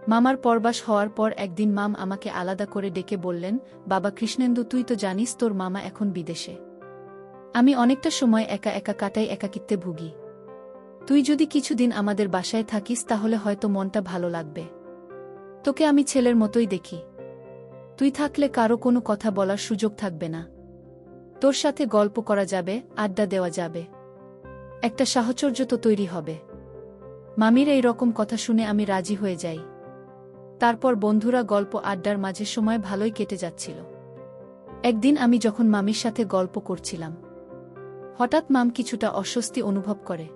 মামার পরবাস হওয়ার পর একদিন মাম আমাকে আলাদা করে ডেকে বললেন, বাবা কৃষ্ণেন্দু, তুই তো জানিস তোর মামা এখন বিদেশে। আমি অনেকটা সময় একা একা কাটাই, একাকিত্বে ভুগি। তুই যদি কিছুদিন আমাদের বাসায় থাকিস তাহলে হয়তো মনটা ভালো লাগবে। তোকে আমি ছেলের মতোই দেখি। তুই থাকলে কারো কোনো কথা বলার সুযোগ থাকবে না। তোর সাথে গল্প করা যাবে, আড্ডা দেওয়া যাবে, একটা সাহচর্য তো তৈরি হবে। মামির এই রকম কথা শুনে আমি রাজি হয়ে যাই। তারপর বন্ধুরা গল্প আড্ডার মাঝে সময় ভালোই কেটে যাচ্ছিল। একদিন আমি যখন মামির সাথে গল্প করছিলাম, হঠাৎ মাম কিছুটা অস্বস্তি অনুভব করে।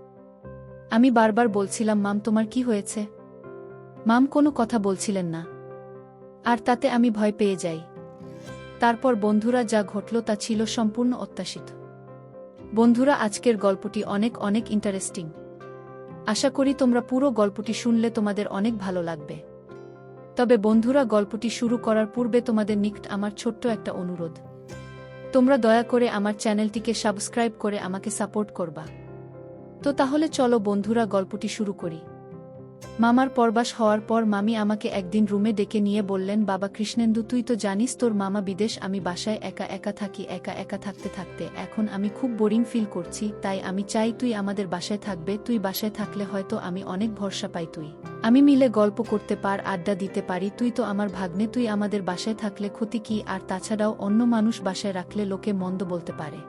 আমি বারবার বলছিলাম, মাম তোমার কি হয়েছে? মাম কোনো কথা বলছিলেন না, আর তাতে আমি ভয় পেয়ে যাই। তারপর বন্ধুরা যা ঘটল তা ছিল সম্পূর্ণ অপ্রত্যাশিত। বন্ধুরা, আজকের গল্পটি অনেক অনেক ইন্টারেস্টিং। আশা করি তোমরা পুরো গল্পটি শুনলে তোমাদের অনেক ভালো লাগবে। তবে বন্ধুরা, গল্পটি শুরু করার পূর্বে তোমাদের নিকট আমার ছোট্ট একটা অনুরোধ। তোমরা দয়া করে আমার চ্যানেলটিকে সাবস্ক্রাইব করে আমাকে সাপোর্ট করবা। তো তাহলে চলো বন্ধুরা, গল্পটি শুরু করি। মামার পরবাস হওয়ার পর মামি আমাকে একদিন রুমে ডেকে নিয়ে বললেন, বাবা কৃষ্ণেন্দু, তুই তো জানিস তোর মামা বিদেশ, আমি বাসায় একা একা থাকি। একা একা থাকতে থাকতে এখন আমি খুব বোরিং ফিল করছি, তাই আমি চাই তুই আমাদের বাসায় থাকবে। তুই বাসায় থাকলে হয়তো আমি অনেক ভরসা পাই, আমি মিলে গল্প করতে পার, আড্ডা দিতে পারি। তুই তো আমার ভাগ্নে, তুই আমাদের বাসায় থাকলে ক্ষতি কি? আর তাছাড়াও অন্য মানুষ বাসায় রাখলে লোকে মন্দ বলতে পারে।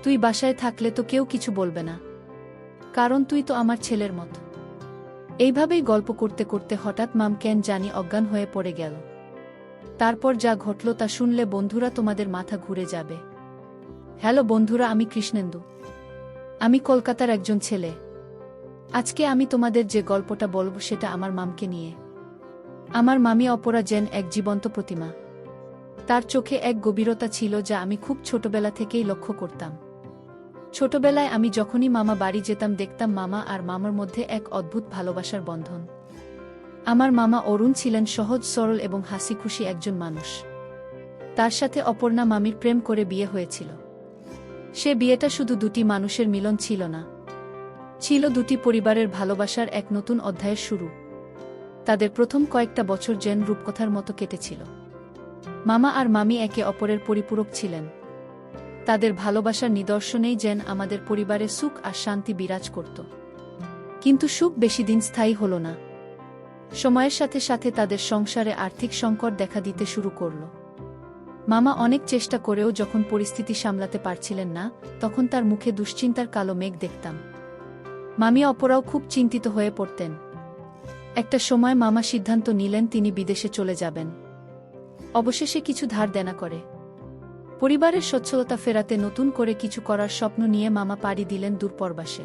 তুই বাসায় থাকলে তো কেউ কিছু বলবে না, কারণ তুই তো আমার ছেলের মতো। এইভাবেই গল্প করতে করতে হঠাৎ মাম কেন জানি অজ্ঞান হয়ে পড়ে গেল। তারপর যা ঘটল তা শুনলে বন্ধুরা তোমাদের মাথা ঘুরে যাবে। হ্যালো বন্ধুরা, আমি কৃষ্ণেন্দু। আমি কলকাতার একজন ছেলে। আজকে আমি তোমাদের যে গল্পটা বলবো সেটা আমার মামকে নিয়ে। আমার মামি অপরা যেন এক জীবন্ত প্রতিমা। তার চোখে এক গভীরতা ছিল যা আমি খুব ছোটবেলা থেকেই লক্ষ্য করতাম। ছোটবেলায় আমি যখনই মামা বাড়ি যেতাম দেখতাম মামা আর মামার মধ্যে এক অদ্ভুত ভালোবাসার বন্ধন। আমার মামা অরুণ ছিলেন সহজ সরল এবং হাসি খুশি একজন মানুষ। তার সাথে অপর্ণা মামির প্রেম করে বিয়ে হয়েছিল। সে বিয়েটা শুধু দুটি মানুষের মিলন ছিল না, ছিল দুটি পরিবারের ভালোবাসার এক নতুন অধ্যায়ের শুরু। তাদের প্রথম কয়েকটা বছর যেন রূপকথার মতো কেটেছিল। মামা আর মামি একে অপরের পরিপূরক ছিলেন। তাদের ভালোবাসার নিদর্শনেই যেন আমাদের পরিবারে সুখ আর শান্তি বিরাজ করত। কিন্তু সুখ বেশি দিন স্থায়ী হল না। সময়ের সাথে সাথে তাদের সংসারে আর্থিক সংকট দেখা দিতে শুরু করল। মামা অনেক চেষ্টা করেও যখন পরিস্থিতি সামলাতে পারছিলেন না, তখন তার মুখে দুশ্চিন্তার কালো মেঘ দেখতাম। মামি অপরাও খুব চিন্তিত হয়ে পড়তেন। একটা সময় মামা সিদ্ধান্ত নিলেন তিনি বিদেশে চলে যাবেন। অবশেষে কিছু ধার দেনা করে পরিবারের সচ্ছলতা ফেরাতে নতুন করে কিছু করার স্বপ্ন নিয়ে মামা পাড়ি দিলেন দূরপরবাসে।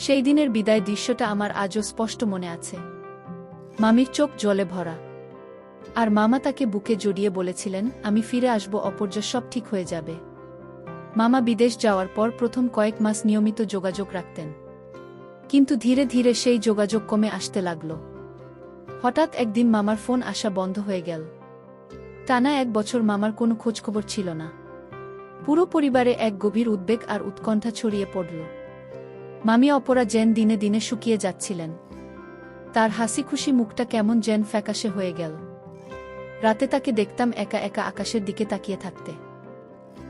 সেই দিনের বিদায় দৃশ্যটা আমার আজও স্পষ্ট মনে আছে। মামির চোখ জলে ভরা, আর মামা তাকে বুকে জড়িয়ে বলেছিলেন, আমি ফিরে আসব, অপর্যা সব ঠিক হয়ে যাবে। মামা বিদেশ যাওয়ার পর প্রথম কয়েক মাস নিয়মিত যোগাযোগ রাখতেন, কিন্তু ধীরে ধীরে সেই যোগাযোগ কমে আসতে লাগল। হঠাৎ একদিন মামার ফোন আসা বন্ধ হয়ে গেল। টানা 1 বছর মামার কোনো খোঁজখবর ছিল না। পুরো পরিবারে এক গভীর উদ্বেগ আর উৎকণ্ঠা ছড়িয়ে পড়ল। মামি অপরা যেন দিনে দিনে শুকিয়ে যাচ্ছিলেন। তার হাসি খুশি মুখটা কেমন যেন ফ্যাকাশে হয়ে গেল। রাতে তাকে দেখতাম একা একা আকাশের দিকে তাকিয়ে থাকতে।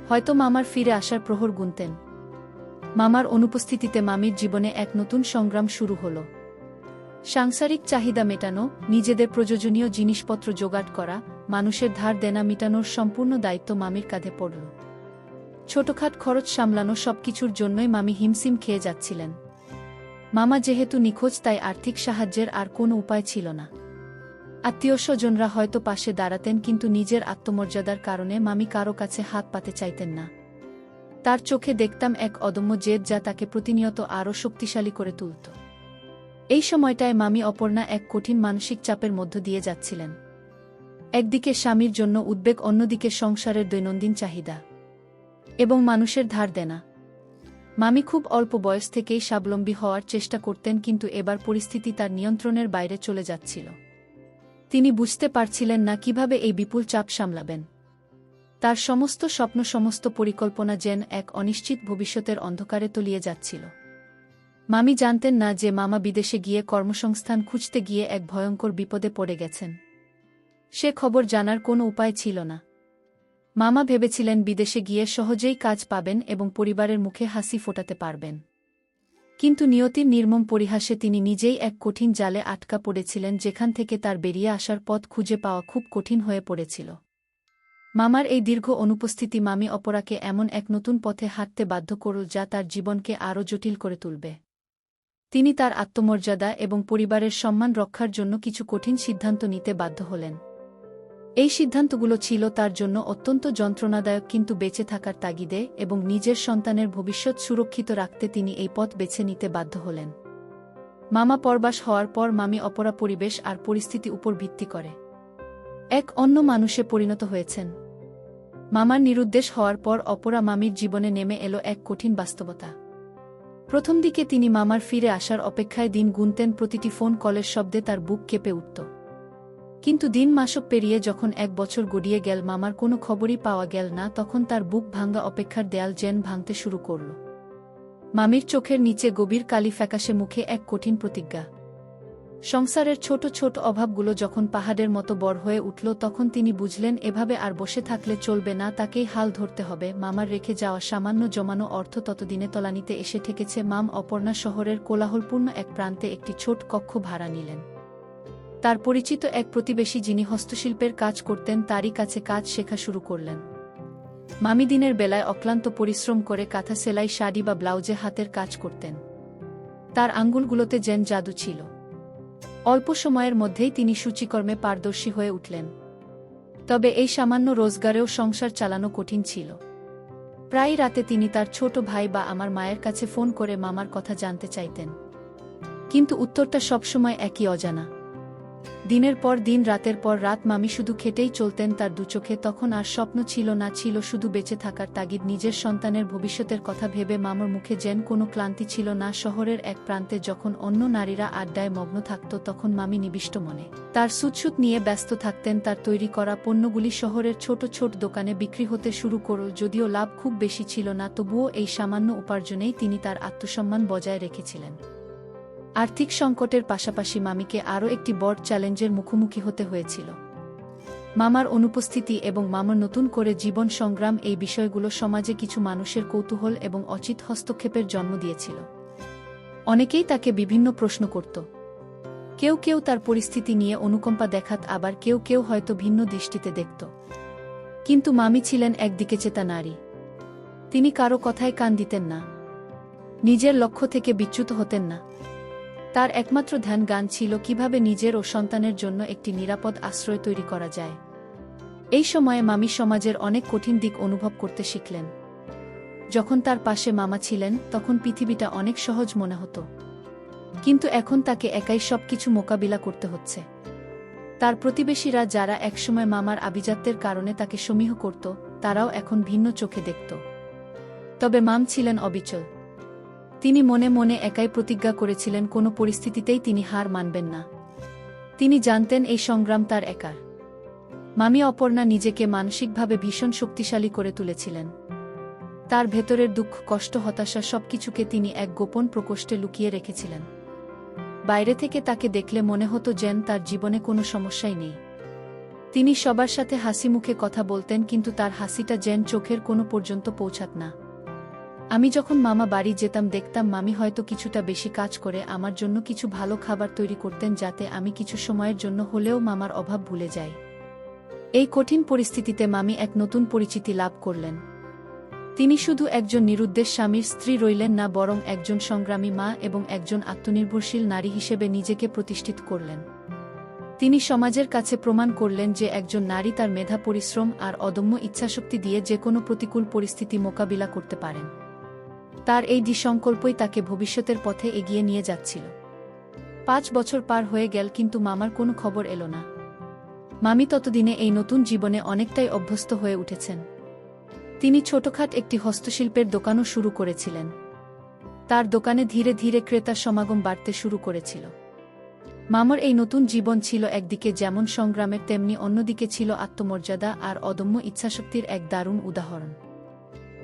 হয়তো মামার ফিরে আসার প্রহর গুনতেন। মামার অনুপস্থিতিতে মামির জীবনে এক নতুন সংগ্রাম শুরু হল। সাংসারিক চাহিদা মেটানো, নিজেদের প্রয়োজনীয় জিনিসপত্র জোগাড় করা, মানুষের ধার দেনা মিটানোর সম্পূর্ণ দায়িত্ব মামির কাঁধে পড়ল। ছোটখাট খরচ সামলানো সবকিছুর জন্যই মামি হিমশিম খেয়ে যাচ্ছিলেন। মামা যেহেতু নিখোঁজ, তাই আর্থিক সাহায্যের আর কোনো উপায় ছিল না। আত্মীয়স্বজনরা হয়তো পাশে দাঁড়াতেন, কিন্তু নিজের আত্মমর্যাদার কারণে মামি কারো কাছে হাত পাতে চাইতেন না। তার চোখে দেখতাম এক অদম্য জেদ যা তাকে প্রতিনিয়ত আরও শক্তিশালী করে তুলত। এই সময়টায় মামি অপর্ণা এক কঠিন মানসিক চাপের মধ্য দিয়ে যাচ্ছিলেন। একদিকে স্বামীর জন্য উদ্বেগ, অন্যদিকে সংসারের দৈনন্দিন চাহিদা এবং মানুষের ধার দেনা। মামি খুব অল্প বয়স থেকেই স্বাবলম্বী হওয়ার চেষ্টা করতেন, কিন্তু এবার পরিস্থিতি তার নিয়ন্ত্রণের বাইরে চলে যাচ্ছিল। তিনি বুঝতে পারছিলেন না কিভাবে এই বিপুল চাপ সামলাবেন। তার সমস্ত স্বপ্ন, সমস্ত পরিকল্পনা যেন এক অনিশ্চিত ভবিষ্যতের অন্ধকারে তলিয়ে যাচ্ছিল। মামি জানতেন না যে মামা বিদেশে গিয়ে কর্মসংস্থান খুঁজতে গিয়ে এক ভয়ঙ্কর বিপদে পড়ে গেছেন। সে খবর জানার কোনো উপায় ছিল না। মামা ভেবেছিলেন বিদেশে গিয়ে সহজেই কাজ পাবেন এবং পরিবারের মুখে হাসি ফোটাতে পারবেন। কিন্তু নিয়তির নির্মম পরিহাসে তিনি নিজেই এক কঠিন জালে আটকা পড়েছিলেন, যেখান থেকে তার বেরিয়ে আসার পথ খুঁজে পাওয়া খুব কঠিন হয়ে পড়েছিল। মামার এই দীর্ঘ অনুপস্থিতি মামি অপরাকে এমন এক নতুন পথে হাঁটতে বাধ্য করল যা তার জীবনকে আরও জটিল করে তুলবে। তিনি তার আত্মমর্যাদা এবং পরিবারের সম্মান রক্ষার জন্য কিছু কঠিন সিদ্ধান্ত নিতে বাধ্য হলেন। এই সিদ্ধান্তগুলো ছিল তার জন্য অত্যন্ত যন্ত্রণাদায়ক, কিন্তু বেঁচে থাকার তাগিদে এবং নিজের সন্তানের ভবিষ্যৎ সুরক্ষিত রাখতে তিনি এই পথ বেছে নিতে বাধ্য হলেন। মামা পরবাস হওয়ার পর মামি অপরা পরিবেশ আর পরিস্থিতি উপর ভিত্তি করে এক অন্য মানুষে পরিণত হয়েছেন। মামার নিরুদ্দেশ হওয়ার পর অপরা মামির জীবনে নেমে এলো এক কঠিন বাস্তবতা। প্রথম দিকে তিনি মামার ফিরে আসার অপেক্ষায় দিন গুনতেন, প্রতিটি ফোন কলের শব্দে তার বুক কেঁপে উঠত। কিন্তু দিন মাসক পেরিয়ে যখন 1 বছর গড়িয়ে গেল, মামার কোনো খবরই পাওয়া গেল না, তখন তার বুক ভাঙ্গা অপেক্ষার দেয়াল যেন ভাঙতে শুরু করল। মামির চোখের নিচে গভীর কালি ফ্যাকাশে, মুখে এক কঠিন প্রতিজ্ঞা। সংসারের ছোট ছোট অভাবগুলো যখন পাহাড়ের মতো বড় হয়ে উঠল, তখন তিনি বুঝলেন এভাবে আর বসে থাকলে চলবে না, তাকেই হাল ধরতে হবে। মামার রেখে যাওয়া সামান্য জমানো অর্থ ততদিনে তলানিতে এসে ঠেকেছে। মাম অপর্ণা শহরের কোলাহলপূর্ণ এক প্রান্তে একটি ছোট কক্ষ ভাড়া নিলেন। তার পরিচিত এক প্রতিবেশী, যিনি হস্তশিল্পের কাজ করতেন, তারই কাছে কাজ শেখা শুরু করলেন। মামি দিনের বেলায় অক্লান্ত পরিশ্রম করে কাঁথা সেলাই, শাড়ি বা ব্লাউজে হাতের কাজ করতেন। তার আঙ্গুলগুলোতে যেন জাদু ছিল। অল্প সময়ের মধ্যেই তিনি সূচিকর্মে পারদর্শী হয়ে উঠলেন। তবে এই সামান্য রোজগারেও সংসার চালানো কঠিন ছিল। প্রায় রাতে তিনি তার ছোট ভাই বা আমার মায়ের কাছে ফোন করে মামার কথা জানতে চাইতেন, কিন্তু উত্তরটা সবসময় একই, অজানা। দিনের পর দিন, রাতের পর রাত মামি শুধু খেটেই চলতেন। তার দুচোখে তখন আর স্বপ্ন ছিল না, ছিল শুধু বেঁচে থাকার তাগিদ। নিজের সন্তানের ভবিষ্যতের কথা ভেবে মামার মুখে যেন কোনো ক্লান্তি ছিল না। শহরের এক প্রান্তে যখন অন্য নারীরা আড্ডায় মগ্ন থাকত, তখন মামি নিবিষ্ট মনে তার সুটসুট নিয়ে ব্যস্ত থাকতেন। তার তৈরি করা পণ্যগুলি শহরের ছোট ছোট দোকানে বিক্রি হতে শুরু করল। যদিও লাভ খুব বেশি ছিল না, তবুও এই সামান্য উপার্জনেই তিনি তার আত্মসম্মান বজায় রেখেছিলেন। আর্থিক সংকটের পাশাপাশি মামিকে আরও একটি বড় চ্যালেঞ্জের মুখোমুখি হতে হয়েছিল। মামার অনুপস্থিতি এবং মামার নতুন করে জীবন সংগ্রাম, এই বিষয়গুলো সমাজে কিছু মানুষের কৌতূহল এবং অচিত হস্তক্ষেপের জন্ম দিয়েছিল। অনেকেই তাকে বিভিন্ন প্রশ্ন করত। কেউ কেউ তার পরিস্থিতি নিয়ে অনুকম্পা দেখাত, আবার কেউ কেউ হয়তো ভিন্ন দৃষ্টিতে দেখত। কিন্তু মামি ছিলেন একদিকে চেতা নারী। তিনি কারো কথায় কান দিতেন না, নিজের লক্ষ্য থেকে বিচ্যুত হতেন না। তার একমাত্র ধ্যান গান ছিল কিভাবে নিজের ও সন্তানের জন্য একটি নিরাপদ আশ্রয় তৈরি করা যায়। এই সময়ে মামি সমাজের অনেক কঠিন দিক অনুভব করতে শিখলেন। যখন তার পাশে মামা ছিলেন, তখন পৃথিবীটা অনেক সহজ মনে হতো, কিন্তু এখন তাকে একাই সবকিছু মোকাবিলা করতে হচ্ছে। তার প্রতিবেশীরা, যারা একসময় মামার আভিজাত্যের কারণে তাকে সমীহ করত, তারাও এখন ভিন্ন চোখে দেখত। তবে মাম ছিলেন অবিচল। তিনি মনে মনে একাই প্রতিজ্ঞা করেছিলেন, কোনো পরিস্থিতিতেই তিনি হার মানবেন না। তিনি জানতেন এই সংগ্রাম তার একার। মামি অপর্ণা নিজেকে মানসিকভাবে ভীষণ শক্তিশালী করে তুলেছিলেন। তার ভেতরের দুঃখ, কষ্ট, হতাশা সবকিছুকে তিনি এক গোপন প্রকোষ্ঠে লুকিয়ে রেখেছিলেন। বাইরে থেকে তাকে দেখলে মনে হতো যেন তার জীবনে কোনো সমস্যাই নেই। তিনি সবার সাথে হাসি মুখে কথা বলতেন, কিন্তু তার হাসিটা যেন চোখের কোনো পর্যন্ত পৌঁছাত না। আমি যখন মামা বাড়ি যেতাম, দেখতাম মামি হয়তো কিছুটা বেশি কাজ করে আমার জন্য কিছু ভালো খাবার তৈরি করতেন, যাতে আমি কিছু সময়ের জন্য হলেও মামার অভাব ভুলে যাই। এই কঠিন পরিস্থিতিতে মামি এক নতুন পরিচিতি লাভ করলেন। তিনি শুধু একজন নিরুদ্দেশ স্বামীর স্ত্রী রইলেন না, বরং একজন সংগ্রামী মা এবং একজন আত্মনির্ভরশীল নারী হিসেবে নিজেকে প্রতিষ্ঠিত করলেন। তিনি সমাজের কাছে প্রমাণ করলেন যে একজন নারী তার মেধা, পরিশ্রম আর অদম্য ইচ্ছাশক্তি দিয়ে যে কোনো প্রতিকূল পরিস্থিতি মোকাবিলা করতে পারেন। তার এই দৃঢ়সংকল্পই তাকে ভবিষ্যতের পথে এগিয়ে নিয়ে যাচ্ছিল। 5 বছর পার হয়ে গেল, কিন্তু মামার কোনো খবর এলো না। মামি ততদিনে এই নতুন জীবনে অনেকটাই অভ্যস্ত হয়ে উঠেছেন। তিনি ছোটখাট একটি হস্তশিল্পের দোকানও শুরু করেছিলেন। তার দোকানে ধীরে ধীরে ক্রেতার সমাগম বাড়তে শুরু করেছিল। মামার এই নতুন জীবন ছিল একদিকে যেমন সংগ্রামের, তেমনি অন্যদিকে ছিল আত্মমর্যাদা আর অদম্য ইচ্ছাশক্তির এক দারুণ উদাহরণ।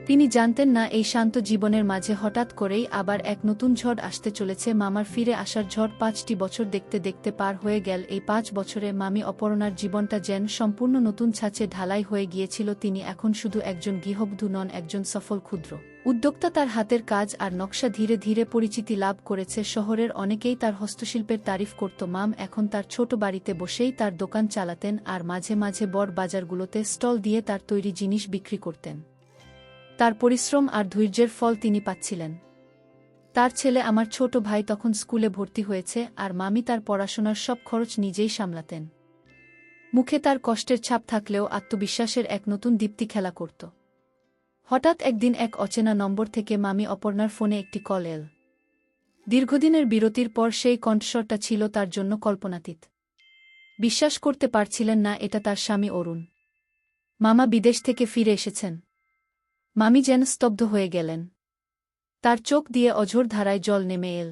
তিনি জানতেন না এই শান্ত জীবনের মাঝে হঠাৎ করেই আবার এক নতুন ঝড় আসতে চলেছে। মামার ফিরে আসার ঝড় 5টি বছর দেখতে দেখতে পার হয়ে গেল। এই 5 বছরে মামি অপর্ণার জীবনটা যেন সম্পূর্ণ নতুন ছাঁচে ঢালাই হয়ে গিয়েছিল। তিনি এখন শুধু একজন গৃহবধূ নন, একজন সফল ক্ষুদ্র উদ্যোক্তা। তার হাতের কাজ আর নকশা ধীরে ধীরে পরিচিতি লাভ করেছে। শহরের অনেকেই তার হস্তশিল্পের তারিফ করত। মাম এখন তার ছোট বাড়িতে বসেই তার দোকান চালাতেন আর মাঝে মাঝে বড় বাজারগুলোতে স্টল দিয়ে তার তৈরি জিনিস বিক্রি করতেন। তার পরিশ্রম আর ধৈর্যের ফল তিনি পাচ্ছিলেন। তার ছেলে, আমার ছোট ভাই, তখন স্কুলে ভর্তি হয়েছে আর মামি তার পড়াশোনার সব খরচ নিজেই সামলাতেন। মুখে তার কষ্টের ছাপ থাকলেও আত্মবিশ্বাসের এক নতুন দীপ্তি খেলা করত। হঠাৎ একদিন এক অচেনা নম্বর থেকে মামি অপর্ণার ফোনে একটি কল এল। দীর্ঘদিনের বিরতির পর সেই কণ্ঠস্বরটা ছিল তার জন্য কল্পনাতীত। বিশ্বাস করতে পারছিলেন না এটা তার স্বামী অরুণ। মামা বিদেশ থেকে ফিরে এসেছেন। মামি যেন স্তব্ধ হয়ে গেলেন। তার চোখ দিয়ে অঝোর ধারায় জল নেমে এল।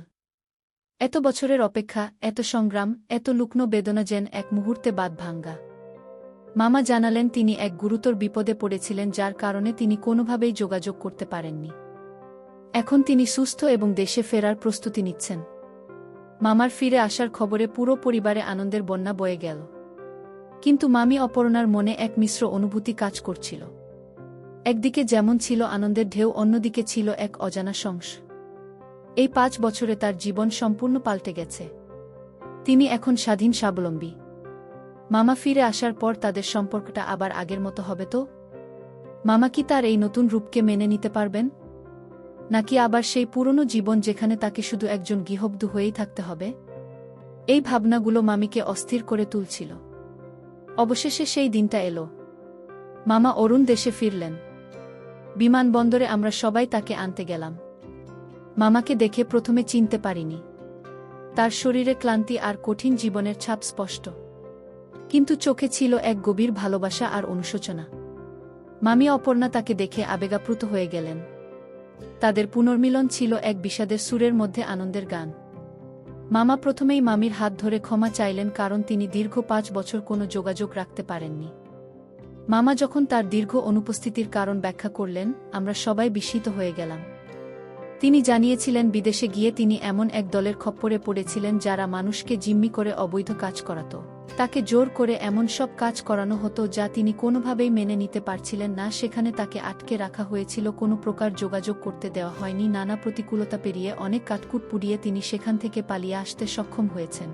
এত বছরের অপেক্ষা, এত সংগ্রাম, এত লুকনো বেদনা যেন এক মুহূর্তে বাঁধ ভাঙ্গা। মামা জানালেন তিনি এক গুরুতর বিপদে পড়েছিলেন, যার কারণে তিনি কোনোভাবেই যোগাযোগ করতে পারেননি। এখন তিনি সুস্থ এবং দেশে ফেরার প্রস্তুতি নিচ্ছেন। মামার ফিরে আসার খবরে পুরো পরিবারে আনন্দের বন্যা বয়ে গেল। কিন্তু মামি অপর্ণার মনে এক মিশ্র অনুভূতি কাজ করছিল। একদিকে যেমন ছিল আনন্দের ঢেউ, অন্যদিকে ছিল এক অজানা সংশয়। এই 5 বছরে তার জীবন সম্পূর্ণ পাল্টে গেছে। তিনি এখন স্বাধীন, স্বাবলম্বী। মামা ফিরে আসার পর তাদের সম্পর্কটা আবার আগের মতো হবে তো? মামা কি তার এই নতুন রূপকে মেনে নিতে পারবেন, নাকি আবার সেই পুরনো জীবন যেখানে তাকে শুধু একজন গৃহবধূ হয়েই থাকতে হবে? এই ভাবনাগুলো মামিকে অস্থির করে তুলছিল। অবশেষে সেই দিনটা এলো। মামা অরুণ দেশে ফিরলেন। বিমানবন্দরে আমরা সবাই তাকে আনতে গেলাম। মামাকে দেখে প্রথমে চিনতে পারিনি। তার শরীরে ক্লান্তি আর কঠিন জীবনের ছাপ স্পষ্ট, কিন্তু চোখে ছিল এক গভীর ভালোবাসা আর অনুশোচনা। মামি অপর্ণা তাকে দেখে আবেগাপ্লুত হয়ে গেলেন। তাদের পুনর্মিলন ছিল এক বিষাদের সুরের মধ্যে আনন্দের গান। মামা প্রথমেই মামির হাত ধরে ক্ষমা চাইলেন, কারণ তিনি দীর্ঘ 5 বছর কোনো যোগাযোগ রাখতে পারেননি। মামা যখন তার দীর্ঘ অনুপস্থিতির কারণ ব্যাখ্যা করলেন, আমরা সবাই বিস্মিত হয়ে গেলাম। তিনি জানিয়েছিলেন বিদেশে গিয়ে তিনি এমন এক দলের খপ্পরে পড়েছিলেন যারা মানুষকে জিম্মি করে অবৈধ কাজ করাত। তাকে জোর করে এমন সব কাজ করানো হতো যা তিনি কোনোভাবেই মেনে নিতে পারছিলেন না। সেখানে তাকে আটকে রাখা হয়েছিল, কোনো প্রকার যোগাযোগ করতে দেওয়া হয়নি। নানা প্রতিকূলতা পেরিয়ে, অনেক কাটকুট পুড়িয়ে তিনি সেখান থেকে পালিয়ে আসতে সক্ষম হয়েছেন।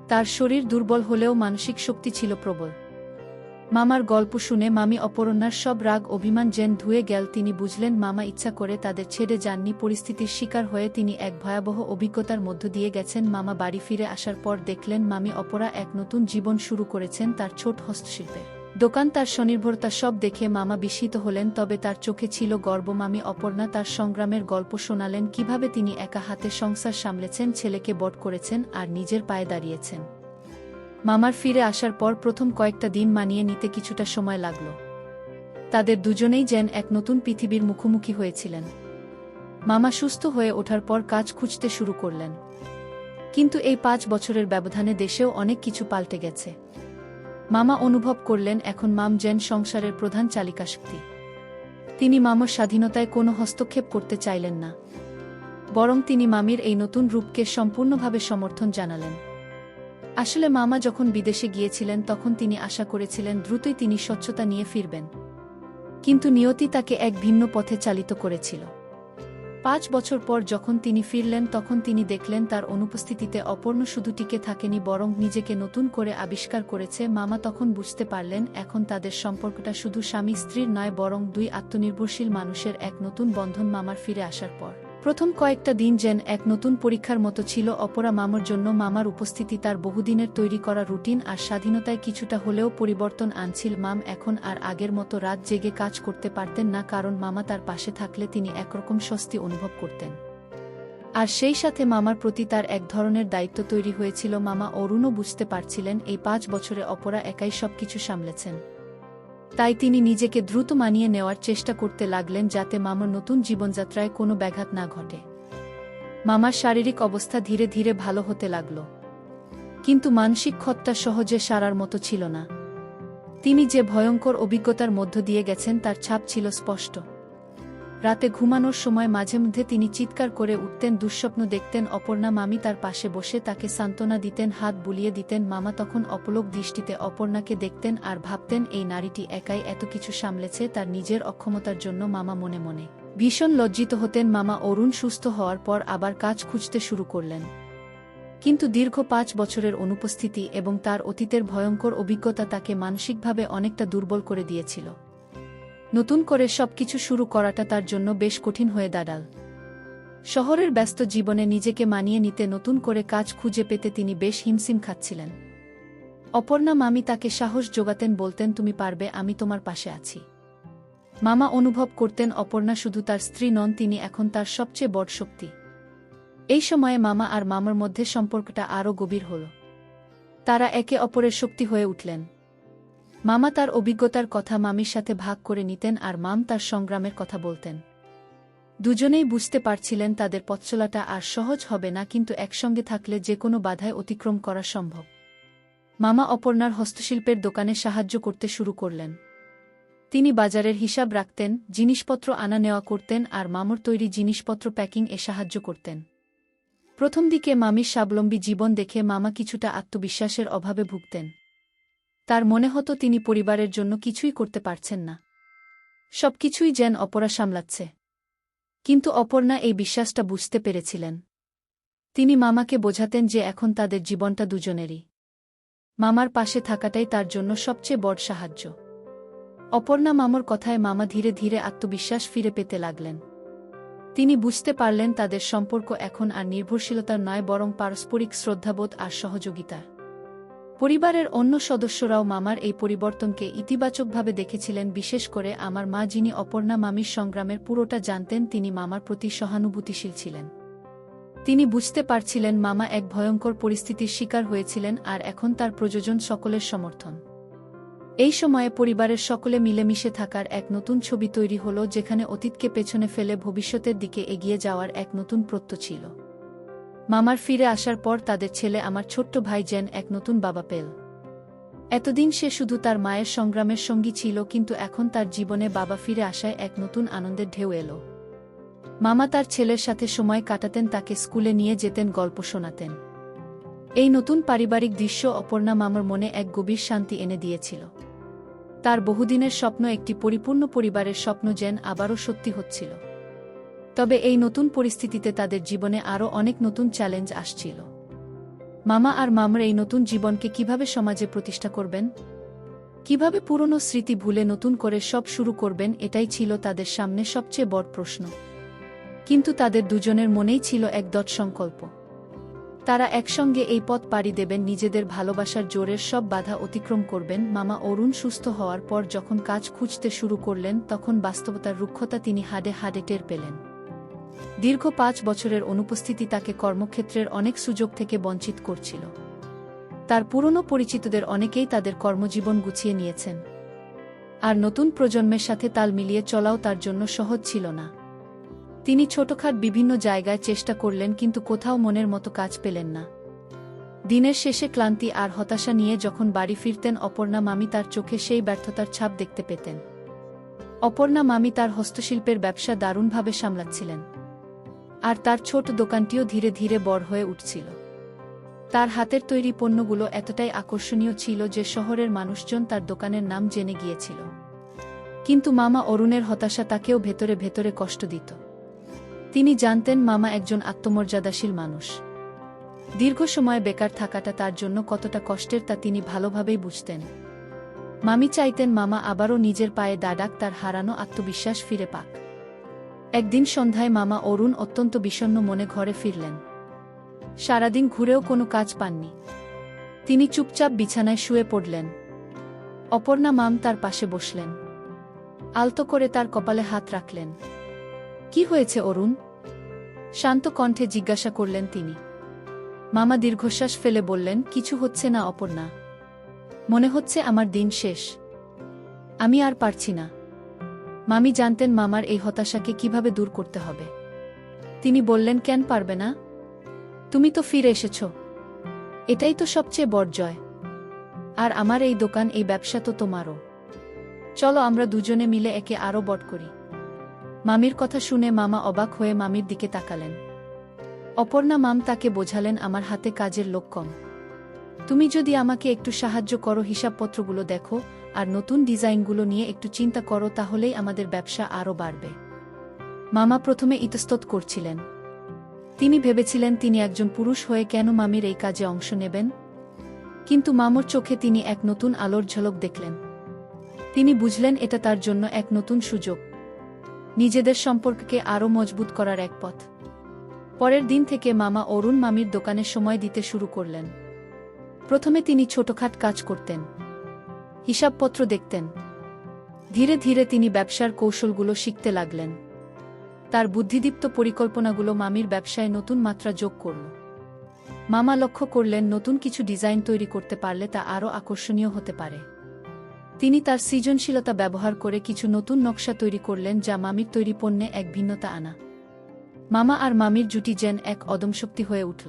তার শরীর দুর্বল হলেও মানসিক শক্তি ছিল প্রবল। মামার গল্প শুনে মামি অপর্ণার সব রাগ অভিমান যেন ধুয়ে গেল। তিনি বুঝলেন মামা ইচ্ছা করে তাদের ছেড়ে যাননি, পরিস্থিতির শিকার হয়ে তিনি এক ভয়াবহ অভিজ্ঞতার মধ্য দিয়ে গেছেন। মামা বাড়ি ফিরে আসার পর দেখলেন মামি অপরা এক নতুন জীবন শুরু করেছেন। তার ছোট হস্তশিল্পের দোকান, তার স্বনির্ভরতা, সব দেখে মামা বিস্মিত হলেন। তবে তার চোখে ছিল গর্ব। মামি অপর্ণা তার সংগ্রামের গল্প শোনালেন, কিভাবে তিনি একা হাতে সংসার সামলেছেন, ছেলেকে বড় করেছেন আর নিজের পায়ে দাঁড়িয়েছেন। মামার ফিরে আসার পর প্রথম কয়েকটা দিন মানিয়ে নিতে কিছুটা সময় লাগল। তাদের দুজনেই যেন এক নতুন পৃথিবীর মুখোমুখি হয়েছিলেন। মামা সুস্থ হয়ে ওঠার পর কাজ খুঁজতে শুরু করলেন। কিন্তু এই 5 বছরের ব্যবধানে দেশেও অনেক কিছু পাল্টে গেছে। মামা অনুভব করলেন এখন মাম যেন সংসারের প্রধান চালিকাশক্তি। তিনি মামার স্বাধীনতায় কোনো হস্তক্ষেপ করতে চাইলেন না, বরং তিনি মামির এই নতুন রূপকে সম্পূর্ণভাবে সমর্থন জানালেন। আসলে মামা যখন বিদেশে গিয়েছিলেন তখন তিনি আশা করেছিলেন দ্রুতই তিনি স্বচ্ছতা নিয়ে ফিরবেন, কিন্তু নিয়তি তাকে এক ভিন্ন পথে চালিত করেছিল। 5 বছর পর যখন তিনি ফিরলেন তখন তিনি দেখলেন তার অনুপস্থিতিতে অপর্ণ শুধু টিকে থাকেনি, বরং নিজেকে নতুন করে আবিষ্কার করেছে। মামা তখন বুঝতে পারলেন এখন তাদের সম্পর্কটা শুধু স্বামী স্ত্রীর নয়, বরং দুই আত্মনির্ভরশীল মানুষের এক নতুন বন্ধন। মামার ফিরে আসার পর প্রথম কয়েকটা দিন যেন এক নতুন পরীক্ষার মতো ছিল অপরা মামার জন্য। মামার উপস্থিতি তার বহুদিনের তৈরি করা রুটিন আর স্বাধীনতায় কিছুটা হলেও পরিবর্তন আনছিল। মাম এখন আর আগের মতো রাত জেগে কাজ করতে পারতেন না, কারণ মামা তার পাশে থাকলে তিনি একরকম স্বস্তি অনুভব করতেন। আর সেই সাথে মামার প্রতি তার এক ধরনের দায়িত্ব তৈরি হয়েছিল। মামা অরুণও বুঝতে পারছিলেন এই 5 বছরে অপরা একাই সবকিছু সামলেছেন। তাই তিনি নিজেকে দ্রুত মানিয়ে নেওয়ার চেষ্টা করতে লাগলেন, যাতে মামার নতুন জীবনযাত্রায় কোনো ব্যাঘাত না ঘটে। মামার শারীরিক অবস্থা ধীরে ধীরে ভালো হতে লাগল, কিন্তু মানসিক ক্ষতটা সহজে সারার মতো ছিল না। তিনি যে ভয়ঙ্কর অভিজ্ঞতার মধ্য দিয়ে গেছেন তার ছাপ ছিল স্পষ্ট। রাতে ঘুমানোর সময় মাঝে মধ্যে তিনি চিৎকার করে উঠতেন, দুঃস্বপ্ন দেখতেন। অপর্ণা মামি তার পাশে বসে তাকে সান্ত্বনা দিতেন, হাত বুলিয়ে দিতেন। মামা তখন অপলক দৃষ্টিতে অপর্ণাকে দেখতেন আর ভাবতেন, এই নারীটি একাই এত কিছু সামলেছে তার নিজের অক্ষমতার জন্য। মামা মনে মনে ভীষণ লজ্জিত হতেন। মামা অরুণ সুস্থ হওয়ার পর আবার কাজ খুঁজতে শুরু করলেন, কিন্তু দীর্ঘ 5 বছরের অনুপস্থিতি এবং তার অতীতের ভয়ঙ্কর অভিজ্ঞতা তাকে মানসিকভাবে অনেকটা দুর্বল করে দিয়েছিল। নতুন করে সবকিছু শুরু করাটা তার জন্য বেশ কঠিন হয়ে দাঁড়াল। শহরের ব্যস্ত জীবনে নিজেকে মানিয়ে নিতে, নতুন করে কাজ খুঁজে পেতে তিনি বেশ হিমশিম খাচ্ছিলেন। অপর্ণা মামি তাকে সাহস জোগাতেন, বলতেন, তুমি পারবে, আমি তোমার পাশে আছি। মামা অনুভব করতেন অপর্ণা শুধু তার স্ত্রী নন, তিনি এখন তার সবচেয়ে বড় শক্তি। এই সময়ে মামা আর মামার মধ্যে সম্পর্কটা আরও গভীর হল। তারা একে অপরের শক্তি হয়ে উঠলেন। মামা তার অভিজ্ঞতার কথা মামির সাথে ভাগ করে নিতেন আর মাম তার সংগ্রামের কথা বলতেন। দুজনেই বুঝতে পারছিলেন তাদের পথ চলাটা আর সহজ হবে না, কিন্তু একসঙ্গে থাকলে যে কোনো বাধায় অতিক্রম করা সম্ভব। মামা অপর্ণার হস্তশিল্পের দোকানে সাহায্য করতে শুরু করলেন। তিনি বাজারের হিসাব রাখতেন, জিনিসপত্র আনা নেওয়া করতেন আর মামুর তৈরি জিনিসপত্র প্যাকিং-এ সাহায্য করতেন। প্রথম দিকে মামির স্বাবলম্বী জীবন দেখে মামা কিছুটা আত্মবিশ্বাসের অভাবে ভুগতেন। তার মনে হতো তিনি পরিবারের জন্য কিছুই করতে পারছেন না, সবকিছুই যেন অপরা সামলাচ্ছে। কিন্তু অপর্ণা এই বিশ্বাসটা বুঝতে পেরেছিলেন। তিনি মামাকে বোঝাতেন যে এখন তাদের জীবনটা দুজনেরই। মামার পাশে থাকাটাই তার জন্য সবচেয়ে বড় সাহায্য। অপর্ণা মামার কথায় মামা ধীরে ধীরে আত্মবিশ্বাস ফিরে পেতে লাগলেন। তিনি বুঝতে পারলেন তাদের সম্পর্ক এখন আর নির্ভরশীলতার নয়, বরং পারস্পরিক শ্রদ্ধাবোধ আর সহযোগিতার। পরিবারের অন্য সদস্যরাও মামার এই পরিবর্তনকে ইতিবাচকভাবে দেখেছিলেন, বিশেষ করে আমার মা, যিনি অপর্ণা মামির সংগ্রামের পুরোটা জানতেন। তিনি মামার প্রতি সহানুভূতিশীল ছিলেন। তিনি বুঝতে পারছিলেন মামা এক ভয়ঙ্কর পরিস্থিতির শিকার হয়েছিলেন আর এখন তার প্রয়োজন সকলের সমর্থন। এই সময়ে পরিবারের সকলে মিলেমিশে থাকার এক নতুন ছবি তৈরি হল, যেখানে অতীতকে পেছনে ফেলে ভবিষ্যতের দিকে এগিয়ে যাওয়ার এক নতুন প্রত্যয় ছিল। মামার ফিরে আসার পর তাদের ছেলে, আমার ছোট্ট ভাই, যেন এক নতুন বাবা পেল। এতদিন সে শুধু তার মায়ের সংগ্রামের সঙ্গী ছিল, কিন্তু এখন তার জীবনে বাবা ফিরে আসায় এক নতুন আনন্দের ঢেউ এলো। মামা তার ছেলের সাথে সময় কাটাতেন, তাকে স্কুলে নিয়ে যেতেন, গল্প শোনাতেন। এই নতুন পারিবারিক দৃশ্য অপর্ণা মামার মনে এক গভীর শান্তি এনে দিয়েছিল। তার বহুদিনের স্বপ্ন, একটি পরিপূর্ণ পরিবারের স্বপ্ন, যেন আবারও সত্যি হচ্ছিল। তবে এই নতুন পরিস্থিতিতে তাদের জীবনে আরও অনেক নতুন চ্যালেঞ্জ আসছিল। মামা আর মামার এই নতুন জীবনকে কিভাবে সমাজে প্রতিষ্ঠা করবেন, কিভাবে পুরনো স্মৃতি ভুলে নতুন করে সব শুরু করবেন, এটাই ছিল তাদের সামনে সবচেয়ে বড় প্রশ্ন। কিন্তু তাদের দুজনের মনেই ছিল এক দৃঢ় সংকল্প। তারা একসঙ্গে এই পথ পাড়ি দেবেন, নিজেদের ভালোবাসার জোরের সব বাধা অতিক্রম করবেন। মামা অরুণ সুস্থ হওয়ার পর যখন কাজ খুঁজতে শুরু করলেন, তখন বাস্তবতার রুক্ষতা তিনি হাড়ে হাড়ে টের পেলেন। দীর্ঘ 5 বছরের অনুপস্থিতি তাকে কর্মক্ষেত্রের অনেক সুযোগ থেকে বঞ্চিত করছিল। তার পুরনো পরিচিতদের অনেকেই তাদের কর্মজীবন গুছিয়ে নিয়েছেন, আর নতুন প্রজন্মের সাথে তাল মিলিয়ে চলাও তার জন্য সহজ ছিল না। তিনি ছোটখাট বিভিন্ন জায়গায় চেষ্টা করলেন, কিন্তু কোথাও মনের মতো কাজ পেলেন না। দিনের শেষে ক্লান্তি আর হতাশা নিয়ে যখন বাড়ি ফিরতেন, অপর্ণা মামি তার চোখে সেই ব্যর্থতার ছাপ দেখতে পেতেন। অপর্ণা মামি তার হস্তশিল্পের ব্যবসা দারুণভাবে সামলাচ্ছিলেন, আর তার ছোট দোকানটিও ধীরে ধীরে বড় হয়ে উঠছিল। তার হাতের তৈরি পণ্যগুলো এতটাই আকর্ষণীয় ছিল যে শহরের মানুষজন তার দোকানের নাম জেনে গিয়েছিল। কিন্তু মামা অরুণের হতাশা তাকেও ভেতরে ভেতরে কষ্ট দিত। তিনি জানতেন মামা একজন আত্মমর্যাদাশীল মানুষ। দীর্ঘ সময় বেকার থাকাটা তার জন্য কতটা কষ্টের তা তিনি ভালোভাবেই বুঝতেন। মামি চাইতেন মামা আবারও নিজের পায়ে দাঁড়াক, তার হারানো আত্মবিশ্বাস ফিরে পাক। একদিন সন্ধ্যায় মামা অরুণ অত্যন্ত বিষণ্ণ মনে ঘরে ফিরলেন। সারাদিন ঘুরেও কোনো কাজ পাননি। তিনি চুপচাপ বিছানায় শুয়ে পড়লেন। অপর্ণা মাম তার পাশে বসলেন, আলতো করে তার কপালে হাত রাখলেন। কি হয়েছে অরুণ? শান্ত কণ্ঠে জিজ্ঞাসা করলেন তিনি। মামা দীর্ঘশ্বাস ফেলে বললেন, কিছু হচ্ছে না অপর্ণা, মনে হচ্ছে আমার দিন শেষ, আমি আর পারছি না। মামি জানতেন মামার এই হতাশাকে কিভাবে দূর করতে হবে। তিনি বললেন, কেন পারবে না? তুমি তো ফিরে এসেছ, এটাই তো সবচেয়ে বড় জয়। আর আমার এই দোকান, এই ব্যবসা তো তোমারও। চলো আমরা দুজনে মিলে একে আরও বড় করি। মামির কথা শুনে মামা অবাক হয়ে মামির দিকে তাকালেন। অপর্ণা মাম তাকে বোঝালেন, আমার হাতে কাজের লোক কম। তুমি যদি আমাকে একটু সাহায্য করো, হিসাবপত্রগুলো দেখো আর নতুন ডিজাইনগুলো নিয়ে একটু চিন্তা করো, তাহলেই আমাদের ব্যবসা আরও বাড়বে। মামা প্রথমে ইতস্তত করছিলেন। তিনি ভেবেছিলেন তিনি একজন পুরুষ হয়ে কেন মামির এই কাজে অংশ নেবেন। কিন্তু মামুর চোখে তিনি এক নতুন আলোর ঝলক দেখলেন। তিনি বুঝলেন এটা তার জন্য এক নতুন সুযোগ, নিজেদের সম্পর্ককে আরও মজবুত করার এক পথ। পরের দিন থেকে মামা অরুণ মামির দোকানে সময় দিতে শুরু করলেন। প্রথমে তিনি ছোটখাট কাজ করতেন, হিসাবপত্র দেখতেন। ধীরে ধীরে তিনি ব্যবসার কৌশলগুলো শিখতে লাগলেন। তার বুদ্ধিদীপ্ত পরিকল্পনাগুলো মামির ব্যবসায় নতুন মাত্রা যোগ করল। মামা লক্ষ্য করলেন, নতুন কিছু ডিজাইন তৈরি করতে পারলে তা আরও আকর্ষণীয় হতে পারে। তিনি তার সৃজনশীলতা ব্যবহার করে কিছু নতুন নকশা তৈরি করলেন, যা মামির তৈরি পণ্যে এক ভিন্নতা আনা। মামা আর মামির জুটি যেন এক অদমশক্তি হয়ে উঠল।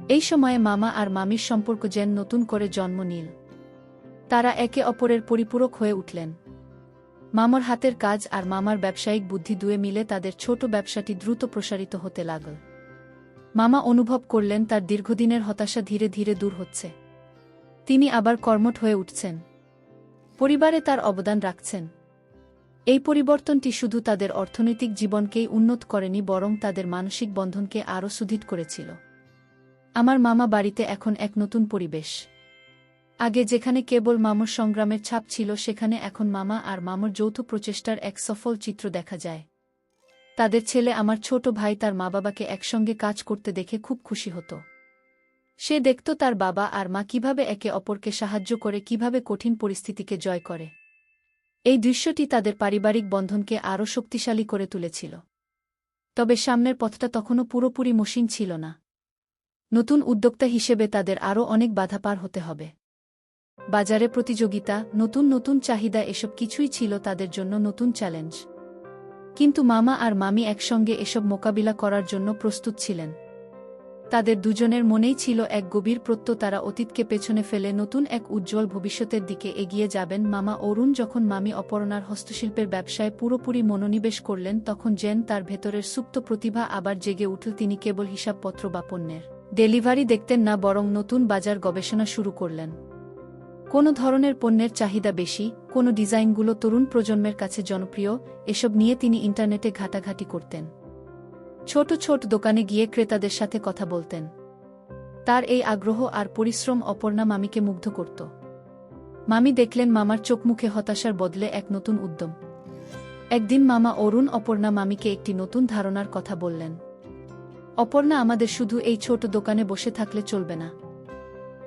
এই সময়ে মামা আর মামির সম্পর্ক যেন নতুন করে জন্ম নিল। তারা একে অপরের পরিপূরক হয়ে উঠলেন। মামার হাতের কাজ আর মামার ব্যবসায়িক বুদ্ধি দুয়ে মিলে তাদের ছোট ব্যবসাটি দ্রুত প্রসারিত হতে লাগল। মামা অনুভব করলেন তার দীর্ঘদিনের হতাশা ধীরে ধীরে দূর হচ্ছে। তিনি আবার কর্মঠ হয়ে উঠছেন, পরিবারে তার অবদান রাখছেন। এই পরিবর্তনটি শুধু তাদের অর্থনৈতিক জীবনকেই উন্নত করেনি, বরং তাদের মানসিক বন্ধনকে আরও সুদৃঢ় করেছিল। আমার মামা বাড়িতে এখন এক নতুন পরিবেশ। আগে যেখানে কেবল মামুর সংগ্রামের ছাপ ছিল, সেখানে এখন মামা আর মামুর যৌথ প্রচেষ্টার এক সফল চিত্র দেখা যায়। তাদের ছেলে, আমার ছোট ভাই, তার মা বাবাকে একসঙ্গে কাজ করতে দেখে খুব খুশি হতো। সে দেখত তার বাবা আর মা কিভাবে একে অপরকে সাহায্য করে, কিভাবে কঠিন পরিস্থিতিকে জয় করে। এই দৃশ্যটি তাদের পারিবারিক বন্ধনকে আরও শক্তিশালী করে তুলেছিল। তবে সামনের পথটা তখনও পুরোপুরি মসৃণ ছিল না। নতুন উদ্যোক্তা হিসেবে তাদের আরও অনেক বাধা পার হতে হবে। বাজারে প্রতিযোগিতা, নতুন নতুন চাহিদা, এসব কিছুই ছিল তাদের জন্য নতুন চ্যালেঞ্জ। কিন্তু মামা আর মামি একসঙ্গে এসব মোকাবিলা করার জন্য প্রস্তুত ছিলেন। তাদের দুজনের মনেই ছিল এক গভীর প্রত্যয়, তারা অতীতকে পেছনে ফেলে নতুন এক উজ্জ্বল ভবিষ্যতের দিকে এগিয়ে যাবেন। মামা অরুণ যখন মামি অপর্ণার হস্তশিল্পের ব্যবসায় পুরোপুরি মনোনিবেশ করলেন, তখন যেন তার ভেতরের সুপ্ত প্রতিভা আবার জেগে উঠল। তিনি কেবল হিসাবপত্র বা পণ্যের ডেলিভারি দেখতেন না, বরং নতুন বাজার গবেষণা শুরু করলেন। কোন ধরনের পণ্যের চাহিদা বেশি, কোন ডিজাইনগুলো তরুণ প্রজন্মের কাছে জনপ্রিয়, এসব নিয়ে তিনি ইন্টারনেটে ঘাটাঘাটি করতেন। ছোট ছোট দোকানে গিয়ে ক্রেতাদের সাথে কথা বলতেন। তার এই আগ্রহ আর পরিশ্রম অপর্ণা মামিকে মুগ্ধ করত। মামি দেখলেন মামার চোখমুখে হতাশার বদলে এক নতুন উদ্যম। একদিন মামা অরুণ অপর্ণা মামিকে একটি নতুন ধারণার কথা বললেন। অপর্ণা, আমাদের শুধু এই ছোট দোকানে বসে থাকলে চলবে না।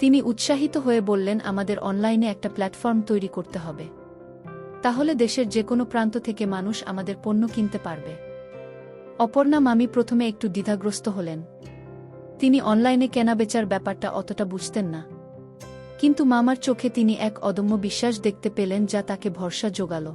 তিনি উৎসাহিত হয়ে বললেন, আমাদের অনলাইনে একটা প্ল্যাটফর্ম তৈরি করতে হবে। তাহলে দেশের যে কোনো প্রান্ত থেকে মানুষ আমাদের পণ্য কিনতে পারবে। অপর্ণা মামি প্রথমে একটু দ্বিধাগ্রস্ত হলেন। তিনি অনলাইনে কেনাবেচার ব্যাপারটা অতটা বুঝতেন না। কিন্তু মামার চোখে তিনি এক অদম্য বিশ্বাস দেখতে পেলেন, যা তাকে ভরসা জোগাল।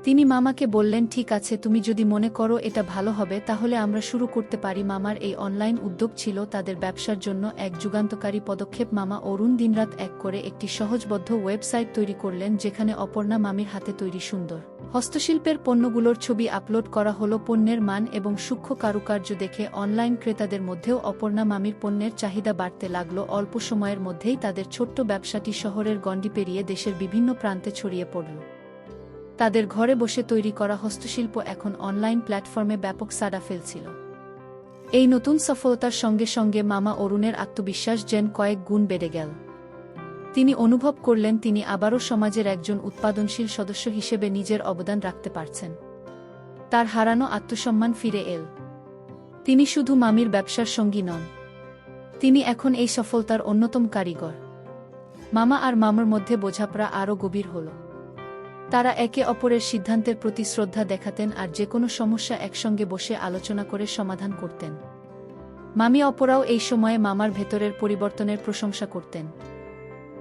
তিনি মামাকে বললেন, ঠিক আছে, তুমি যদি মনে করো এটা ভালো হবে, তাহলে আমরা শুরু করতে পারি। মামার এই অনলাইন উদ্যোগ ছিল তাদের ব্যবসার জন্য এক যুগান্তকারী পদক্ষেপ। মামা অরুণ দিনরাত এক করে একটি সহজবদ্ধ ওয়েবসাইট তৈরি করলেন, যেখানে অপর্ণা মামির হাতে তৈরি সুন্দর হস্তশিল্পের পণ্যগুলোর ছবি আপলোড করা হলো। পণ্যের মান এবং সূক্ষ্ম কারুকার্য দেখে অনলাইন ক্রেতাদের মধ্যেও অপর্ণা মামির পণ্যের চাহিদা বাড়তে লাগল। অল্প সময়ের মধ্যেই তাদের ছোট্ট ব্যবসাটি শহরের গণ্ডি পেরিয়ে দেশের বিভিন্ন প্রান্তে ছড়িয়ে পড়ল। তাদের ঘরে বসে তৈরি করা হস্তশিল্প এখন অনলাইন প্ল্যাটফর্মে ব্যাপক সাড়া ফেলছিল। এই নতুন সফলতার সঙ্গে সঙ্গে মামা অরুণের আত্মবিশ্বাস যেন কয়েক গুণ বেড়ে গেল। তিনি অনুভব করলেন তিনি আবারও সমাজের একজন উৎপাদনশীল সদস্য হিসেবে নিজের অবদান রাখতে পারছেন। তার হারানো আত্মসম্মান ফিরে এল। তিনি শুধু মামির ব্যবসার সঙ্গী নন, তিনি এখন এই সফলতার অন্যতম কারিগর। মামা আর মামার মধ্যে বোঝাপড়া আরও গভীর হল। তারা একে অপরের সিদ্ধান্তের প্রতি শ্রদ্ধা দেখাতেন আর যে কোনো সমস্যা একসঙ্গে বসে আলোচনা করে সমাধান করতেন। মামি অপরাও এই সময়ে মামার ভেতরের পরিবর্তনের প্রশংসা করতেন।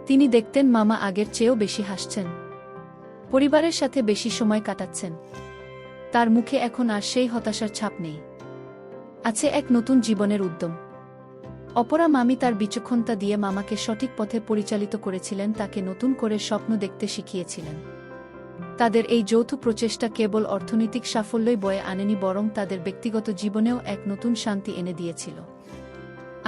তিনি দেখতেন মামা আগের চেয়েও বেশি হাসছেন, পরিবারের সাথে বেশি সময় কাটাচ্ছেন। তার মুখে এখন আর সেই হতাশার ছাপ নেই, আছে এক নতুন জীবনের উদ্যম। অপরা মামি তার বিচক্ষণতা দিয়ে মামাকে সঠিক পথে পরিচালিত করেছিলেন, তাকে নতুন করে স্বপ্ন দেখতে শিখিয়েছিলেন। তাদের এই যৌথ প্রচেষ্টা কেবল অর্থনৈতিক সাফল্যই বয়ে আনেনি, বরং তাদের ব্যক্তিগত জীবনেও এক নতুন শান্তি এনে দিয়েছিল।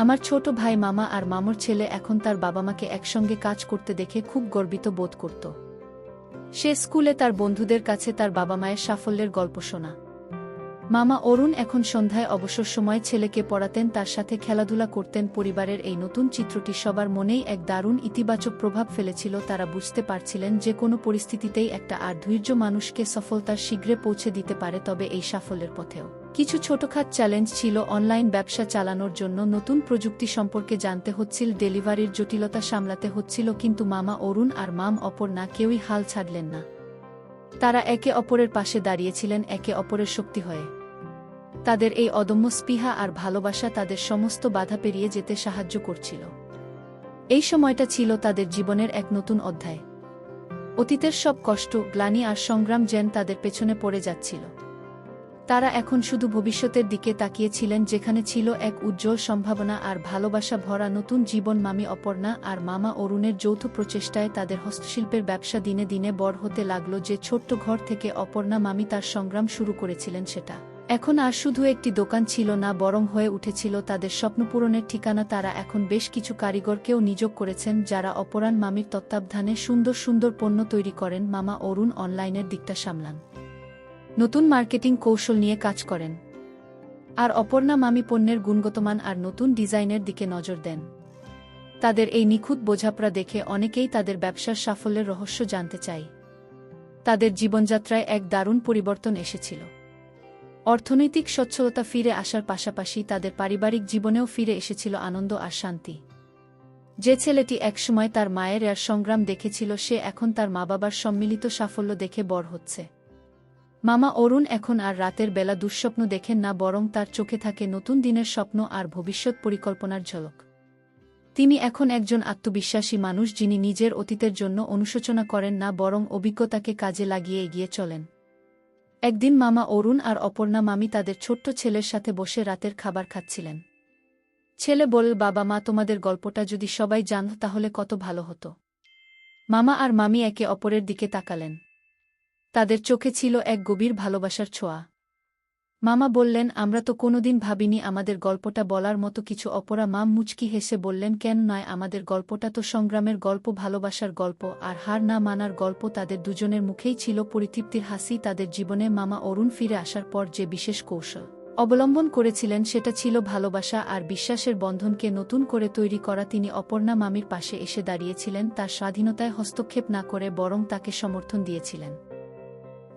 আমার ছোট ভাই মামা আর মামুর ছেলে এখন তার বাবা মাকে একসঙ্গে কাজ করতে দেখে খুব গর্বিত বোধ করত। সে স্কুলে তার বন্ধুদের কাছে তার বাবা মায়ের সাফল্যের গল্প শোনা। মামা অরুণ এখন সন্ধ্যায় অবসর সময় ছেলেকে পড়াতেন, তার সাথে খেলাধুলা করতেন। পরিবারের এই নতুন চিত্রটি সবার মনেই এক দারুণ ইতিবাচক প্রভাব ফেলেছিল। তারা বুঝতে পারছিলেন যে কোনো পরিস্থিতিতেই একটা আর ধৈর্য মানুষকে সফলতার শীঘ্রে পৌঁছে দিতে পারে। তবে এই সাফল্যের পথেও কিছু ছোটখাট চ্যালেঞ্জ ছিল। অনলাইন ব্যবসা চালানোর জন্য নতুন প্রযুক্তি সম্পর্কে জানতে হচ্ছিল, ডেলিভারির জটিলতা সামলাতে হচ্ছিল, কিন্তু মামা অরুণ আর মাম অপর্ণা কেউই হাল ছাড়লেন না। তারা একে অপরের পাশে দাঁড়িয়েছিলেন, একে অপরের শক্তি হয়ে। তাদের এই অদম্য স্পৃহা আর ভালোবাসা তাদের সমস্ত বাধা পেরিয়ে যেতে সাহায্য করছিল। এই সময়টা ছিল তাদের জীবনের এক নতুন অধ্যায়। অতীতের সব কষ্ট, গ্লানি আর সংগ্রাম যেন তাদের পেছনে পড়ে যাচ্ছিল। তারা এখন শুধু ভবিষ্যতের দিকে তাকিয়েছিলেন, যেখানে ছিল এক উজ্জ্বল সম্ভাবনা আর ভালোবাসা ভরা নতুন জীবন। মামি অপর্ণা আর মামা অরুণের যৌথ প্রচেষ্টায় তাদের হস্তশিল্পের ব্যবসা দিনে দিনে বড় হতে লাগল। যে ছোট্ট ঘর থেকে অপর্ণা মামি তার সংগ্রাম শুরু করেছিলেন, সেটা এখন আর শুধু একটি দোকান ছিল না, বরং হয়ে উঠেছিল তাদের স্বপ্নপূরণের ঠিকানা। তারা এখন বেশ কিছু কারিগরকেও নিয়োগ করেছেন, যারা অপরাণ মামির তত্ত্বাবধানে সুন্দর সুন্দর পণ্য তৈরি করেন। মামা অরুণ অনলাইনের দিকটা সামলান, নতুন মার্কেটিং কৌশল নিয়ে কাজ করেন, আর অপর্ণা মামি পণ্যের গুণগতমান আর নতুন ডিজাইনের দিকে নজর দেন। তাদের এই নিখুঁত বোঝাপড়া দেখে অনেকেই তাদের ব্যবসার সাফল্যের রহস্য জানতে চায়। তাদের জীবনযাত্রায় এক দারুণ পরিবর্তন এসেছিল। অর্থনৈতিক সচ্ছলতা ফিরে আসার পাশাপাশি তাদের পারিবারিক জীবনেও ফিরে এসেছিল আনন্দ আর শান্তি। যে ছেলেটি একসময় তার মায়ের আর সংগ্রাম দেখেছিল, সে এখন তার মা বাবার সম্মিলিত সাফল্য দেখে বড় হচ্ছে। মামা অরুণ এখন আর রাতের বেলা দুঃস্বপ্ন দেখেন না, বরং তার চোখে থাকে নতুন দিনের স্বপ্ন আর ভবিষ্যৎ পরিকল্পনার ঝলক। তিনি এখন একজন আত্মবিশ্বাসী মানুষ, যিনি নিজের অতীতের জন্য অনুশোচনা করেন না, বরং অভিজ্ঞতাকে কাজে লাগিয়ে এগিয়ে চলেন। একদিন মামা অরুণ আর অপর্ণা মামি তাদের ছোট্ট ছেলের সাথে বসে রাতের খাবার খাচ্ছিলেন। ছেলে বলল, বাবা মা, তোমাদের গল্পটা যদি সবাই জানত তাহলে কত ভালো হতো। মামা আর মামি একে অপরের দিকে তাকালেন। তাদের চোখে ছিল এক গভীর ভালোবাসার ছোঁয়া। মামা বললেন, আমরা তো কোনোদিন ভাবিনি আমাদের গল্পটা বলার মতো কিছু। অপরা মাম মুচকি হেসে বললেন, কেন নয়, আমাদের গল্পটা তো সংগ্রামের গল্প, ভালোবাসার গল্প আর হার না মানার গল্প। তাদের দুজনের মুখেই ছিল পরিতৃপ্তির হাসি। তাদের জীবনে মামা অরুণ ফিরে আসার পর যে বিশেষ কৌশল অবলম্বন করেছিলেন, সেটা ছিল ভালোবাসা আর বিশ্বাসের বন্ধনকে নতুন করে তৈরি করা। তিনি অপর্ণা মামির পাশে এসে দাঁড়িয়েছিলেন, তার স্বাধীনতায় হস্তক্ষেপ না করে, বরং তাকে সমর্থন দিয়েছিলেন।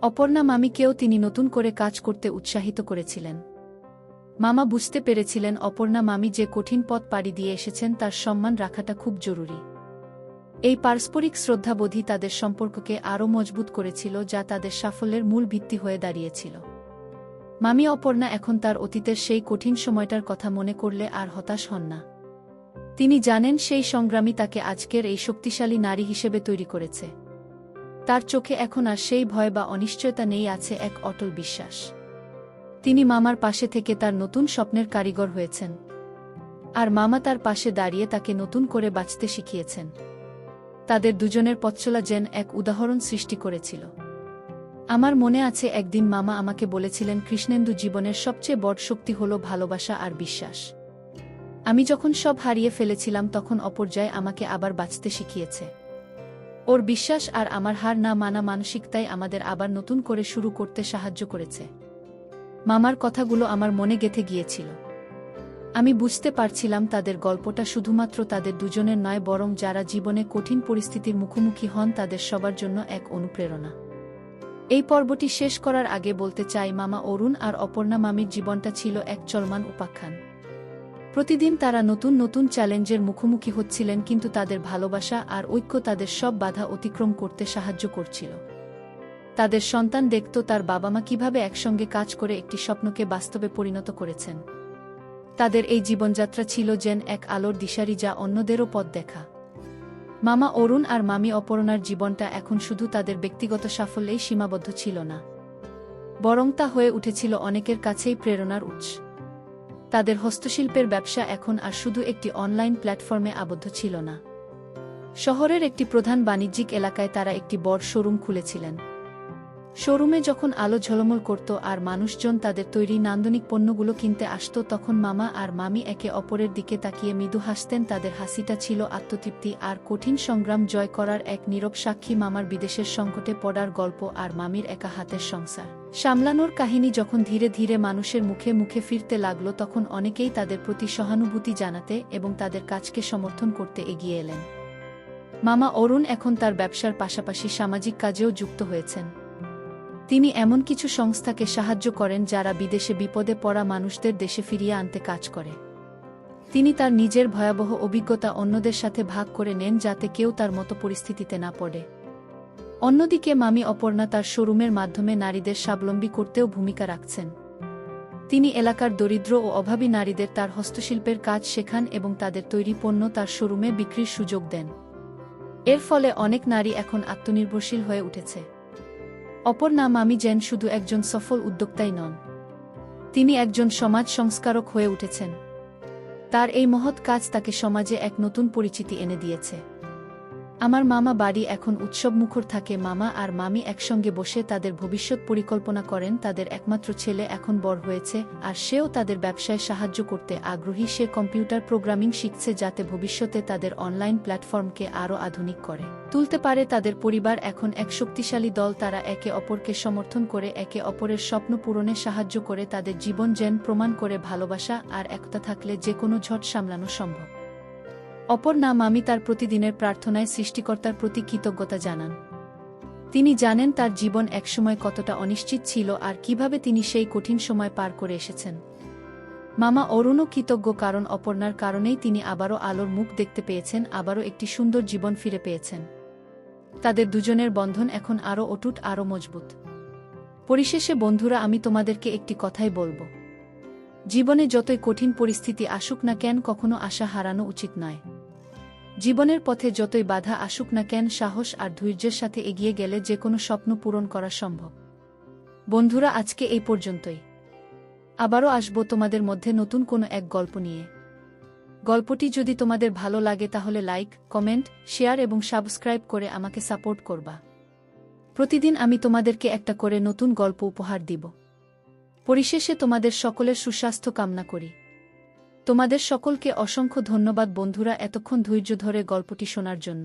অপর্ণা মামিকেও তিনি নতুন করে কাজ করতে উৎসাহিত করেছিলেন। মামা বুঝতে পেরেছিলেন অপর্ণা মামি যে কঠিন পথ পাড়ি দিয়ে এসেছেন, তার সম্মান রাখাটা খুব জরুরি। এই পারস্পরিক শ্রদ্ধাবোধই তাদের সম্পর্ককে আরও মজবুত করেছিল, যা তাদের সাফল্যের মূল ভিত্তি হয়ে দাঁড়িয়েছিল। মামি অপর্ণা এখন তার অতীতের সেই কঠিন সময়টার কথা মনে করলে আর হতাশ হন না। তিনি জানেন সেই সংগ্রামী তাকে আজকের এই শক্তিশালী নারী হিসেবে তৈরি করেছে। তার চোখে এখন আর সেই ভয় বা অনিশ্চয়তা নেই, আছে এক অটল বিশ্বাস। তিনি মামার পাশে থেকে তার নতুন স্বপ্নের কারিগর হয়েছেন, আর মামা তার পাশে দাঁড়িয়ে তাকে নতুন করে বাঁচতে শিখিয়েছেন। তাদের দুজনের পথচলা যেন এক উদাহরণ সৃষ্টি করেছিল। আমার মনে আছে একদিন মামা আমাকে বলেছিলেন, কৃষ্ণেন্দু, জীবনের সবচেয়ে বড় শক্তি হল ভালোবাসা আর বিশ্বাস। আমি যখন সব হারিয়ে ফেলেছিলাম, তখন অপর্যায় আমাকে আবার বাঁচতে শিখিয়েছে। ওর বিশ্বাস আর আমার হার না মানা মানসিকতাই আমাদের আবার নতুন করে শুরু করতে সাহায্য করেছে। মামার কথাগুলো আমার মনে গেঁথে গিয়েছিল। আমি বুঝতে পারছিলাম তাদের গল্পটা শুধুমাত্র তাদের দুজনের নয়, বরং যারা জীবনে কঠিন পরিস্থিতির মুখোমুখি হন তাদের সবার জন্য এক অনুপ্রেরণা। এই পর্বটি শেষ করার আগে বলতে চাই, মামা অরুণ আর অপর্ণা মামির জীবনটা ছিল এক চলমান উপাখ্যান। প্রতিদিন তারা নতুন নতুন চ্যালেঞ্জের মুখোমুখি হচ্ছিলেন, কিন্তু তাদের ভালোবাসা আর ঐক্য তাদের সব বাধা অতিক্রম করতে সাহায্য করছিল। তাদের সন্তান দেখত তার বাবা মা কিভাবে একসঙ্গে কাজ করে একটি স্বপ্নকে বাস্তবে পরিণত করেছেন। তাদের এই জীবনযাত্রা ছিল যেন এক আলোর দিশারি, যা অন্যদেরও পথ দেখা। মামা অরুণ আর মামি অপর্ণার জীবনটা এখন শুধু তাদের ব্যক্তিগত সাফল্যেই সীমাবদ্ধ ছিল না, বরং তা হয়ে উঠেছিল অনেকের কাছেই প্রেরণার উৎস। তাদের হস্তশিল্পের ব্যবসা এখন আর শুধু একটি অনলাইন প্ল্যাটফর্মে আবদ্ধ ছিল না। শহরের একটি প্রধান বাণিজ্যিক এলাকায় তারা একটি বড় শোরুম খুলেছিলেন। শোরুমে যখন আলো ঝলমল করত আর মানুষজন তাদের তৈরি নান্দনিক পণ্যগুলো কিনতে আসত, তখন মামা আর মামি একে অপরের দিকে তাকিয়ে মৃদু হাসতেন। তাদের হাসিটা ছিল আত্মতৃপ্তি আর কঠিন সংগ্রাম জয় করার এক নীরব সাক্ষী। মামার বিদেশের সংকটে পড়ার গল্প আর মামির একা হাতের সংসার সামলানোর কাহিনী যখন ধীরে ধীরে মানুষের মুখে মুখে ফিরতে লাগল, তখন অনেকেই তাদের প্রতি সহানুভূতি জানাতে এবং তাদের কাজকে সমর্থন করতে এগিয়ে এলেন। মামা অরুণ এখন তার ব্যবসার পাশাপাশি সামাজিক কাজেও যুক্ত হয়েছেন। তিনি এমন কিছু সংস্থাকে সাহায্য করেন যারা বিদেশে বিপদে পড়া মানুষদের দেশে ফিরিয়ে আনতে কাজ করে। তিনি তার নিজের ভয়াবহ অভিজ্ঞতা অন্যদের সাথে ভাগ করে নেন যাতে কেউ তার মতো পরিস্থিতিতে না পড়ে। অন্যদিকে মামি অপর্ণা তার শোরুমের মাধ্যমে নারীদের স্বাবলম্বী করতেও ভূমিকা রাখছেন। তিনি এলাকার দরিদ্র ও অভাবী নারীদের তার হস্তশিল্পের কাজ শেখান এবং তাদের তৈরি পণ্য তার শোরুমে বিক্রির সুযোগ দেন। এর ফলে অনেক নারী এখন আত্মনির্ভরশীল হয়ে উঠেছে। অপর্ণা মামি যেন শুধু একজন সফল উদ্যোক্তাই নন, তিনি একজন সমাজ সংস্কারক হয়ে উঠেছেন। তার এই মহৎ কাজ তাকে সমাজে এক নতুন পরিচিতি এনে দিয়েছে। আমার মামা বাড়ি এখন উৎসবমুখর থাকে। মামা আর মামি একসঙ্গে বসে তাদের ভবিষ্যৎ পরিকল্পনা করেন। তাদের একমাত্র ছেলে এখন বড় হয়েছে আর সেও তাদের ব্যবসায় সাহায্য করতে আগ্রহী। সে কম্পিউটার প্রোগ্রামিং শিখছে যাতে ভবিষ্যতে তাদের অনলাইন প্ল্যাটফর্মকে আরও আধুনিক করে তুলতে পারে। তাদের পরিবার এখন এক শক্তিশালী দল। তারা একে অপরকে সমর্থন করে, একে অপরের স্বপ্ন পূরণে সাহায্য করে। তাদের জীবন যেন প্রমাণ করে ভালোবাসা আর একতা থাকলে যে কোনো ঝড় সামলানো সম্ভব। অপর্ণা মামি তার প্রতিদিনের প্রার্থনায় সৃষ্টিকর্তার প্রতি কৃতজ্ঞতা জানান। তিনি জানেন তার জীবন একসময় কতটা অনিশ্চিত ছিল আর কিভাবে তিনি সেই কঠিন সময় পার করে এসেছেন। মামা অরুণও কৃতজ্ঞ, কারণ অপর্ণার কারণেই তিনি আবারও আলোর মুখ দেখতে পেয়েছেন, আবারও একটি সুন্দর জীবন ফিরে পেয়েছেন। তাদের দুজনের বন্ধন এখন আরও অটুট, আরও মজবুত। পরিশেষে বন্ধুরা, আমি তোমাদেরকে একটি কথাই বলবো, জীবনে যতই কঠিন পরিস্থিতি আসুক না কেন, কখনো আশা হারানো উচিত নয়। জীবনের পথে যতই বাধা আসুক না কেন, সাহস আর ধৈর্যের সাথে এগিয়ে গেলে যে কোনো স্বপ্ন পূরণ করা সম্ভব। বন্ধুরা, আজকে এই পর্যন্তই। আবারও আসবো তোমাদের মধ্যে নতুন কোনো এক গল্প নিয়ে। গল্পটি যদি তোমাদের ভালো লাগে তাহলে লাইক, কমেন্ট, শেয়ার এবং সাবস্ক্রাইব করে আমাকে সাপোর্ট করবা। প্রতিদিন আমি তোমাদেরকে একটা করে নতুন গল্প উপহার দিব। পরিশেষে তোমাদের সকলের সুস্বাস্থ্য কামনা করি। তোমাদের সকলকে অসংখ্য ধন্যবাদ বন্ধুরা, এতক্ষণ ধৈর্য ধরে গল্পটি শোনার জন্য।